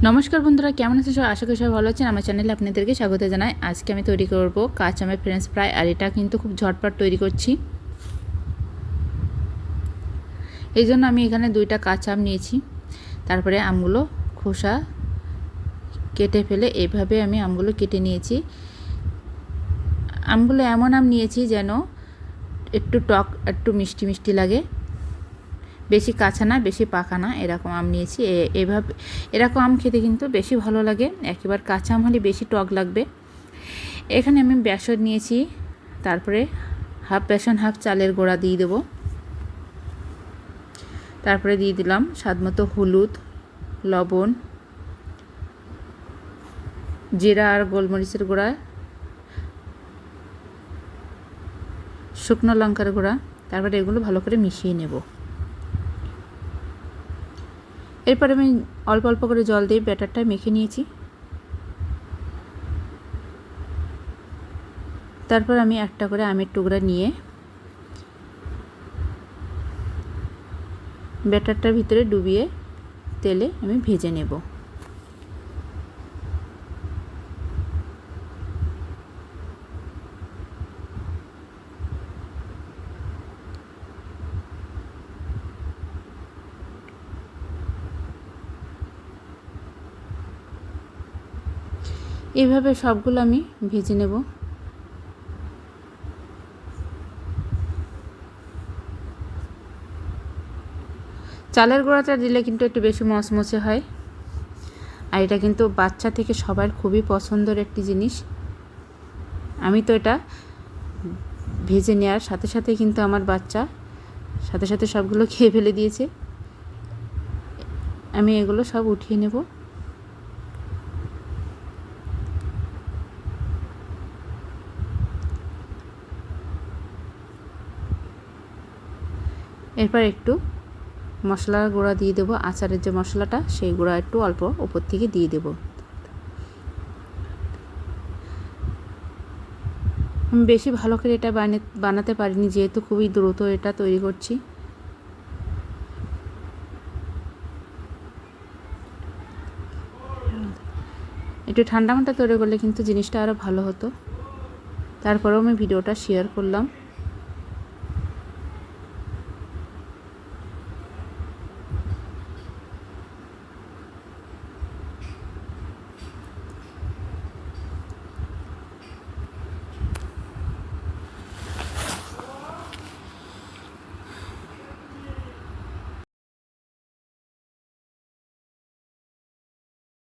নমস্কার বন্ধুরা, কেমন আছেন সবাই? আশা করি সবাই ভালো আছেন। আমার চ্যানেলে আপনাদেরকে স্বাগত জানাই। আজকে আমি তৈরি করব কাঁচা আমের ফ্রেঞ্চ ফ্রাই, আর এটা কিন্তু খুব ঝটপট তৈরি করছি। এই জন্য আমি এখানে 2টা কাঁচা আম নিয়েছি। তারপরে আমগুলো খোসা কেটে ফেলে এভাবে আমি আমগুলো কেটে নিয়েছি। আমগুলো এমন আম নিয়েছি যেন একটু টক একটু মিষ্টি মিষ্টি লাগে, বেশি কাঁচা না বেশি পাকা না, এরকম আম নিয়েছি। এরকম আম খেতে কিন্তু বেশি ভালো লাগে। একেবারে কাঁচা আম হলে বেশি টক লাগবে। এখানে আমি বেসন নিয়েছি, তারপরে হাফ বেসন হাফ চালের গুঁড়া দিয়ে দেবো। তারপরে দিয়ে দিলাম স্বাদমতো হলুদ, লবণ, জিরা আর গোলমরিচের গুঁড়া, শুকনো লঙ্কার গুঁড়া। তারপরে এগুলো ভালো করে মিশিয়ে নেব। এরপর আমি অল্প অল্প করে জল দিয়ে ব্যাটারটা মেখে নিয়েছি। তারপর আমি একটা করে আমের টুকরা নিয়ে ব্যাটারটার ভিতরে ডুবিয়ে তেলে আমি ভেজে নেব। এইভাবে সবগুলো আমি ভেজে নেব। চালের গুঁড়াটা দিলে কিন্তু একটু বেশি মচমচে হয়, আর এটা কিন্তু বাচ্চা থেকে সবার খুবই পছন্দের একটি জিনিস। আমি তো এটা ভেজে নেওয়ার সাথে সাথে কিন্তু আমার বাচ্চা সাথে সাথে সবগুলো খেয়ে ফেলে দিয়েছে। আমি এগুলো সব উঠিয়ে নেব। এরপর একটু মশলার গুঁড়া দিয়ে দেবো। আচারের যে মশলাটা, সেই গুঁড়া একটু অল্প উপর থেকে দিয়ে দেব। আমি বেশি ভালো করে এটা বানাতে পারিনি, যেহেতু খুবই দ্রুত এটা তৈরি করছি। একটু ঠান্ডা মাথা তৈরি করলে কিন্তু জিনিসটা আরও ভালো হতো। তারপরেও আমি ভিডিওটা শেয়ার করলাম।